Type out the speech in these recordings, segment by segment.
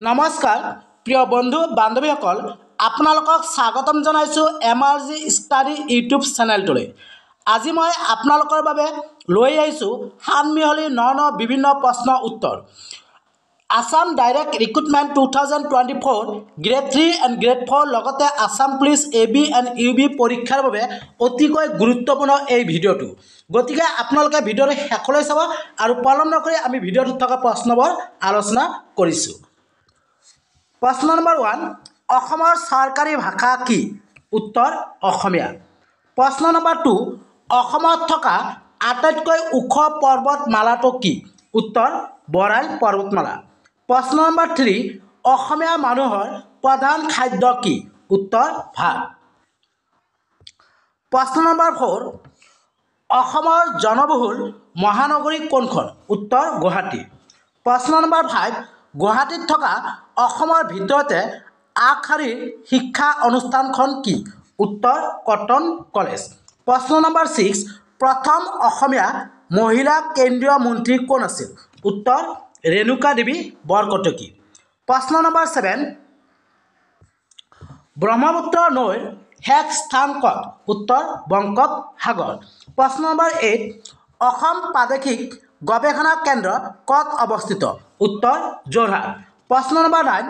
নমস্কাৰ প্ৰিয় বন্ধু বান্ধৱীসকল আপোনালোকক স্বাগতম জনাইছোঁ MRG ষ্টাডি ইউটিউব চেনেলটোলৈ। আজি মই আপোনালোকৰ বাবে লৈ আহিছোঁ সানমিহলি ন বিভিন্ন প্ৰশ্ন উত্তৰ। Assam direct recruitment 2024 grade 3 and grade 4 লগতে Assam police AB and UB পৰীক্ষাৰ বাবে অতিকৈ গুৰুত্বপূৰ্ণ এই ভিডিঅ'টো। গতিকে আপোনালোকে ভিডিঅ'টো শেষলৈ চাব আৰু পলম নকৰি আমি ভিডিঅ'টোত থকা প্ৰশ্নবোৰ আলোচনা কৰিছোঁ। প্ৰশ্ন নম্বৰ 1, অসমৰ চৰকাৰী ভাষা কি? উত্তৰ অসমীয়া। প্ৰশ্ন নম্বৰ 2, অসমত থকা আটাইতকৈ ওখ পৰ্বতমালাটো কি? উত্তৰ বৰাইল পৰ্বতমালা। প্ৰশ্ন নম্বৰ 3, অসমীয়া মানুহৰ প্ৰধান খাদ্য কি? উত্তৰ ভাত। প্ৰশ্ন নম্বৰ 4, অসমৰ জনবহুল মহানগৰী কোনখন? উত্তৰ গুৱাহাটী। প্ৰশ্ন নম্বৰ 5, গুৱাহাটীত থকা অসমৰ ভিতৰতে আগশাৰীৰ শিক্ষা অনুষ্ঠানখন কি? উত্তৰ কটন কলেজ। প্ৰশ্ন নম্বৰ 6, প্ৰথম অসমীয়া মহিলা কেন্দ্ৰীয় মন্ত্ৰী কোন আছিল? উত্তৰ ৰেণুকা দেৱী বৰকটকী। প্ৰশ্ন নম্বৰ 7, ব্ৰহ্মপুত্ৰ নৈৰ শেষ স্থান ক'ত? উত্তৰ বংগোপসাগৰ। প্ৰশ্ন নম্বৰ 8, অসম প্ৰাদেশিক গৱেষণা কেন্দ্ৰ ক'ত অৱস্থিত? উত্তৰ যোৰহাট। প্ৰশ্ন নম্বৰ 9,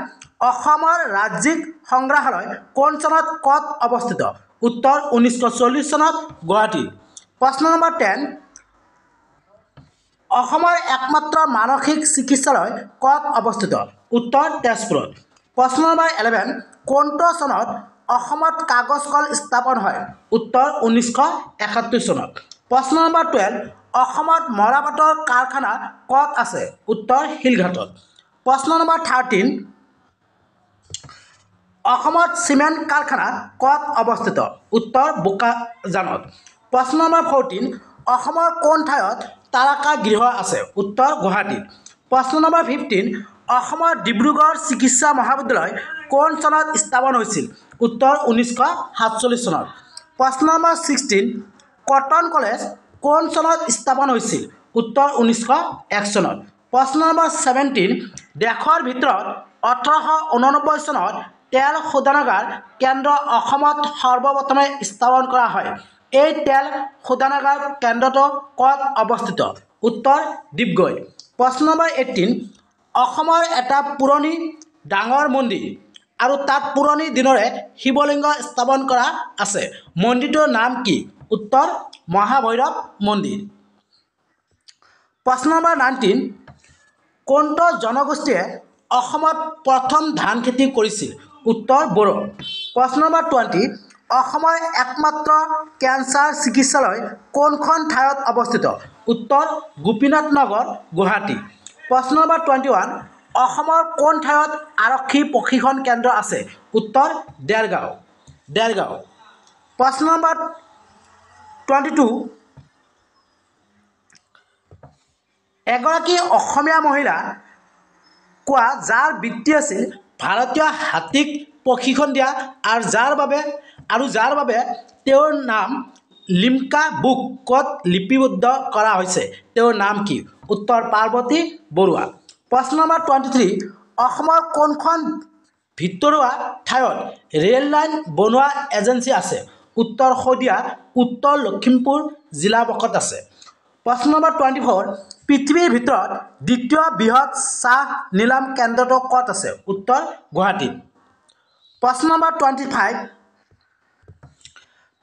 অসমৰ ৰাজ্যিক সংগ্ৰহালয় কোন চনত ক'ত অৱস্থিত? উত্তৰ 1940 চনত গুৱাহাটীত। প্ৰশ্ন নম্বৰ 10, অসমৰ একমাত্ৰ মানসিক চিকিৎসালয় ক'ত অৱস্থিত? উত্তৰ তেজপুৰত। প্ৰশ্ন নম্বৰ 11, কোনটো চনত অসমত কাগজ কল স্থাপন হয়? উত্তৰ 1971 চনত। প্ৰশ্ন নম্বৰ 12, অসমত মৰাপাটৰ কাৰখানা ক'ত আছে? উত্তৰ শিলঘাটত। প্ৰশ্ন নম্বৰ 13, অসমত চিমেণ্ট কাৰখানা ক'ত অৱস্থিত? উত্তৰ বোকাজানত। প্ৰশ্ন নম্বৰ 14, অসমৰ কোন ঠাইত তাৰকা গৃহ আছে? উত্তৰ গুৱাহাটীত। প্ৰশ্ন নম্বৰ 15, অসমৰ ডিব্ৰুগড় চিকিৎসা মহাবিদ্যালয় কোন চনত স্থাপন হৈছিল? উত্তৰ 1947 চনত। প্ৰশ্ন নম্বৰ 16, কটন কলেজ কোন চনত স্থাপন হৈছিল? উত্তৰ 1901 চনত। প্ৰশ্ন নম্বৰ 17, দেশৰ ভিতৰত 1889 চনত তেল শোধনাগাৰ কেন্দ্ৰ অসমত সৰ্বপ্ৰথমে স্থাপন কৰা হয়। এই তেল শোধনাগাৰ কেন্দ্ৰটো ক'ত অৱস্থিত? উত্তৰ ডিগবৈত। প্ৰশ্ন নম্বৰ 18, অসমৰ এটা পুৰণি ডাঙৰ মন্দিৰ আৰু তাত পুৰণি দিনৰে শিৱলিংগ স্থাপন কৰা আছে। মন্দিৰটোৰ নাম কি? উত্তৰ মহাভৈৰৱ মন্দিৰ। প্ৰশ্ন নম্বৰ 19, কোনটো জনগোষ্ঠীয়ে অসমত প্ৰথম ধান খেতি কৰিছিল? উত্তৰ বড়ো। প্ৰশ্ন নম্বৰ 20, অসমৰ একমাত্ৰ কেঞ্চাৰ চিকিৎসালয় কোনখন ঠাইত অৱস্থিত? উত্তৰ গোপীনাথ নগৰ গুৱাহাটী। প্ৰশ্ন নম্বৰ 21, অসমৰ কোন ঠাইত আৰক্ষী প্ৰশিক্ষণ কেন্দ্ৰ আছে? উত্তৰ দেৰগাঁও। প্ৰশ্ন নম্বৰ 22, এগৰাকী অসমীয়া মহিলা কোৱা যাৰ বৃত্তি আছিল ভাৰতীয় হাতীক প্ৰশিক্ষণ দিয়া আৰু যাৰ বাবে তেওঁৰ নাম লিমকা বুকত লিপিবদ্ধ কৰা হৈছে, তেওঁৰ নাম কি? উত্তৰ পাৰ্বতী বৰুৱা। প্ৰশ্ন নম্বৰ 23, অসমৰ কোনখন ভিতৰুৱা ঠাইত ৰেল লাইন বনোৱা এজেঞ্চি আছে? উত্তৰ শদিয়া, উত্তৰ লখিমপুৰ জিলাপকত আছে। প্ৰশ্ন নম্বৰ 24, পৃথিৱীৰ ভিতৰত দ্বিতীয় বৃহৎ চাহ নিলাম কেন্দ্ৰটো ক'ত আছে? উত্তৰ গুৱাহাটীত। প্ৰশ্ন নম্বৰ 25,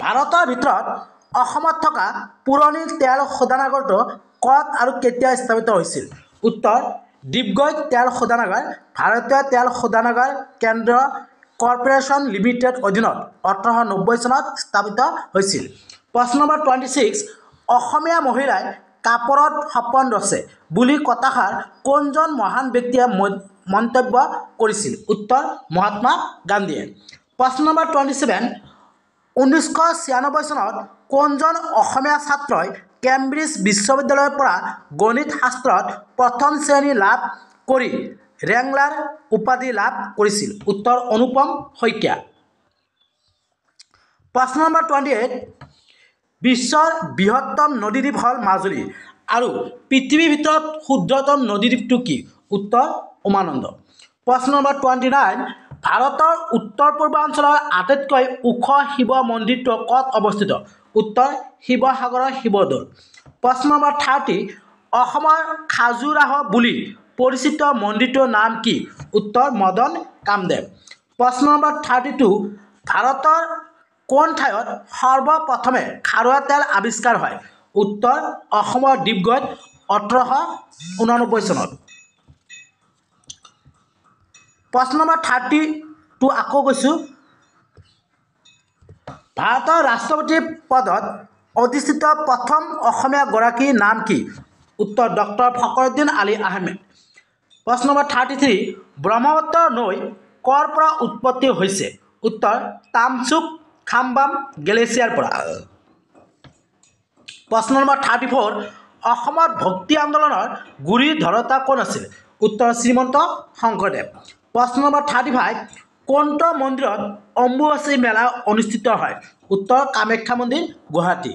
ভাৰতৰ ভিতৰত অসমত থকা পুৰণি তেল শোধনাগাৰটো ক'ত আৰু কেতিয়া স্থাপিত হৈছিল? উত্তৰ ডিগবৈত তেল শোধনাগাৰ ভাৰতীয় তেল শোধনাগাৰ কেন্দ্ৰ কৰ্পোৰেশ্যন লিমিটেড অধীনত 1890 চনত স্থাপিত হৈছিল। প্ৰশ্ন নম্বৰ 26, অসমীয়া মহিলাই কাপোৰত সপোন ৰচে বুলি কথাষাৰ কোনজন মহান ব্যক্তিয়ে মন্তব্য কৰিছিল? উত্তৰ মহাত্মা গান্ধীয়ে। প্ৰশ্ন নম্বৰ 27, 1996 চনত কোনজন অসমীয়া ছাত্ৰই কেম্ব্ৰিজ বিশ্ববিদ্যালয়ৰ পৰা গণিত শাস্ত্ৰত প্ৰথম শ্ৰেণী লাভ কৰি ৰেংলাৰ উপাধি লাভ কৰিছিল? উত্তৰ অনুপম শইকীয়া। প্ৰশ্ন নম্বৰ 28, বিশ্বৰ বৃহত্তম নদীদ্বীপ হ'ল মাজুলী আৰু পৃথিৱীৰ ভিতৰত ক্ষুদ্ৰতম নদীদ্বীপটো কি? উত্তৰ উমানন্দ। প্ৰশ্ন নম্বৰ 29 ভাৰতৰ উত্তৰ পূৰ্বাঞ্চলৰ আটাইতকৈ ওখ শিৱ মন্দিৰটো ক'ত অৱস্থিত উত্তৰ শিৱসাগৰৰ শিৱদৌল প্ৰশ্ন নম্বৰ 30 অসমৰ খাজুৰাহ বুলি পৰিচিত মন্দিৰটোৰ নাম কি উত্তৰ মদন কামদেৱ প্ৰশ্ন নম্বৰ 32 ভাৰতৰ কোন ঠাইত সৰ্বপ্ৰথমে খাৰুৱা তেল আৱিষ্কাৰ হয় উত্তৰ অসমৰ ডিব্ৰুগড়ত 1889 চনত প্ৰশ্ন নম্বৰ 32 আকৌ কৈছোঁ ভাৰতৰ ৰাষ্ট্ৰপতি পদত অধিষ্ঠিত প্ৰথম অসমীয়া গৰাকীৰ নাম কি উত্তৰ ডক্টৰ ফখৰুদ্দিন আলী আহমেদ প্ৰশ্ন নম্বৰ 33 ব্ৰহ্মপুত্ৰ নৈ কৰ পৰা উৎপত্তি হৈছে উত্তৰ তামচুক খামবাম গ্লেচিয়াৰ পৰা প্ৰশ্ন নম্বৰ 34 অসমত ভক্তি আন্দোলনৰ গুৰি ধৰোঁতা কোন আছিল উত্তৰ শ্ৰীমন্ত শংকৰদেৱ প্ৰশ্ন নম্বৰ 35 কোনটো মন্দিৰত অম্বুবাচী মেলা অনুষ্ঠিত হয় উত্তৰ কামাখ্যা মন্দিৰ গুৱাহাটী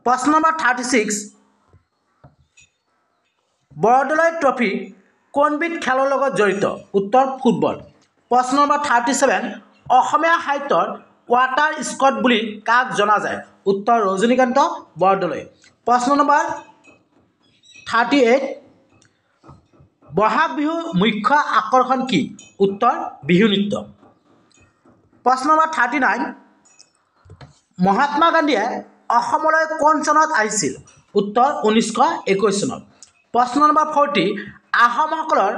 প্ৰশ্ন নম্বৰ 36 বৰদলৈ ট্ৰফি কোনবিধ খেলৰ লগত জড়িত উত্তৰ ফুটবল প্ৰশ্ন নম্বৰ 37 অসমীয়া সাহিত্যৰ ৱাটাৰ স্কট বুলি কাক জনা যায় উত্তৰ ৰজনীকান্ত বৰদলৈ প্ৰশ্ন নম্বৰ 38 বহাগ বিহুৰ মুখ্য আকৰ্ষণ কি উত্তৰ বিহু নৃত্য প্ৰশ্ন নম্বৰ 39 মহাত্মা গান্ধীয়ে অসমলৈ কোন চনত আহিছিল উত্তৰ 1921 চনত প্ৰশ্ন নম্বৰ 40 আহোমসকলৰ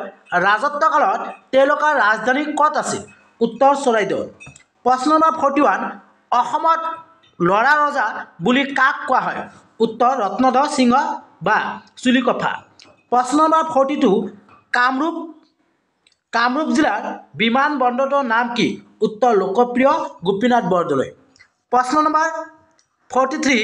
ৰাজত্বকালত তেওঁলোকৰ ৰাজধানী ক'ত আছিল উত্তৰ চৰাইদেউ প্ৰশ্ন নম্বৰ 41 অসমত লৰা ৰজা বুলি কাক কোৱা হয় উত্তৰ ৰত্নধৰ সিংহ বা চুলিকফা প্ৰশ্ন নম্বৰ 42 কামৰূপ জিলাৰ বিমান বন্দৰটোৰ নাম কি উত্তৰ লোকপ্ৰিয় গোপীনাথ বৰদলৈ প্ৰশ্ন নম্বৰ 43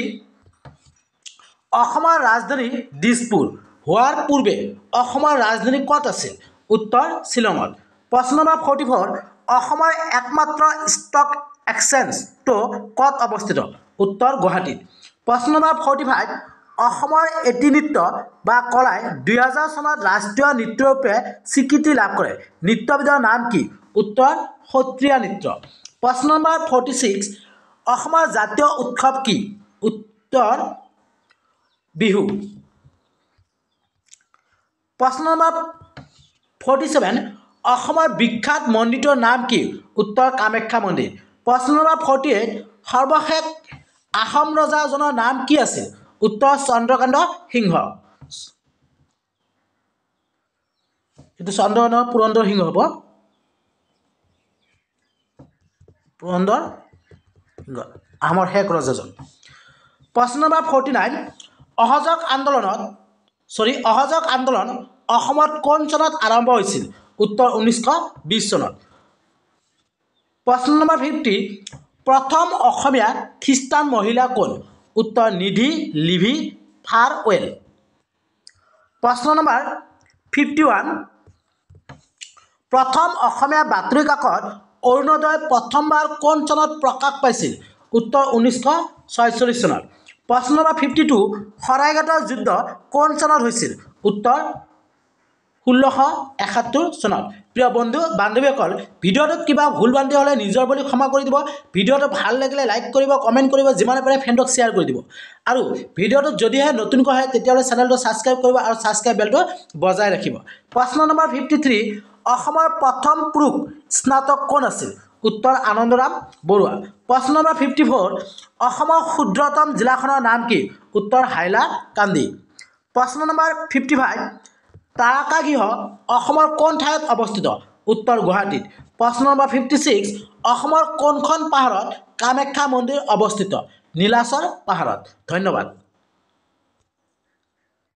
অসমৰ ৰাজধানী দিছপুৰ হোৱাৰ পূৰ্বে অসমৰ ৰাজধানী ক'ত আছিল উত্তৰ শ্বিলঙত প্ৰশ্ন নম্বৰ 44 অসমৰ একমাত্ৰ ষ্টক এক্সচেঞ্জটো ক'ত অৱস্থিত উত্তৰ গুৱাহাটীত প্ৰশ্ন নম্বৰ 45 অসমৰ এটি নৃত্য বা কলাই 2000 চনত ৰাষ্ট্ৰীয় নৃত্যৰূপে স্বীকৃতি লাভ কৰে নৃত্যবিধৰ নাম কি উত্তৰ সত্ৰীয়া নৃত্য প্ৰশ্ন নম্বৰ 46 অসমৰ জাতীয় উৎসৱ কি উত্তৰ বিহু প্ৰশ্ন নম্বৰ 47 অসমৰ বিখ্যাত মন্দিৰটোৰ নাম কি উত্তৰ কামাখ্যা মন্দিৰ প্ৰশ্ন নম্বৰ 48 সৰ্বশেষ আহোম ৰজাজনৰ নাম কি আছিল উত্তৰ চন্দ্ৰকান্ত সিংহ এইটো চন্দ্ৰকান্ত পুৰন্দৰ সিংহ হ'ব পুৰন্দৰ সিংহ আহোমৰ শেষ ৰজাজন প্ৰশ্ন নম্বৰ 49 অহযোগ আন্দোলন অসমত কোন চনত আৰম্ভ হৈছিল উত্তৰ 1920 চনত প্ৰশ্ন নম্বৰ 50 প্ৰথম অসমীয়া খ্ৰীষ্টান মহিলা কোন উত্তৰ নিধি লিভি ফাৰৱেল প্ৰশ্ন নম্বৰ 51 প্ৰথম অসমীয়া বাতৰি কাকত অৰুণোদয় প্ৰথমবাৰ কোন চনত প্ৰকাশ পাইছিল উত্তৰ 1946 চনত প্ৰশ্ন নম্বৰ 52 শৰাইঘাটৰ যুদ্ধ কোন চনত হৈছিল উত্তৰ 1671 চনত প্ৰিয় বন্ধু বান্ধৱীসকল ভিডিঅ'টোত কিবা ভুল ভ্ৰান্তি হ'লে নিজৰ বুলি ক্ষমা কৰি দিব ভিডিঅ'টো ভাল লাগিলে লাইক কৰিব কমেণ্ট কৰিব যিমানে পাৰে ফ্ৰেণ্ডক শ্বেয়াৰ কৰি দিব আৰু ভিডিঅ'টো যদিহে নতুনকৈ হয় তেতিয়াহ'লে চেনেলটো ছাবস্ক্ৰাইব কৰিব আৰু ছাবস্ক্ৰাইব বেলটো বজাই ৰাখিব প্ৰশ্ন নম্বৰ 53 অসমৰ প্ৰথম পুৰুষ স্নাতক কোন আছিল উত্তৰ আনন্দৰাম বৰুৱা প্ৰশ্ন নম্বৰ 54 অসমৰ ক্ষুদ্ৰতম জিলাখনৰ নাম কি উত্তৰ হাইলাকান্দি প্ৰশ্ন নম্বৰ 55 তাৰকাগৃহ অসমৰ কোন ঠাইত অৱস্থিত উত্তৰ গুৱাহাটীত প্ৰশ্ন নম্বৰ 56 অসমৰ কোনখন পাহাৰত কামাখ্যা মন্দিৰ অৱস্থিত নীলাচল পাহাৰত ধন্যবাদ।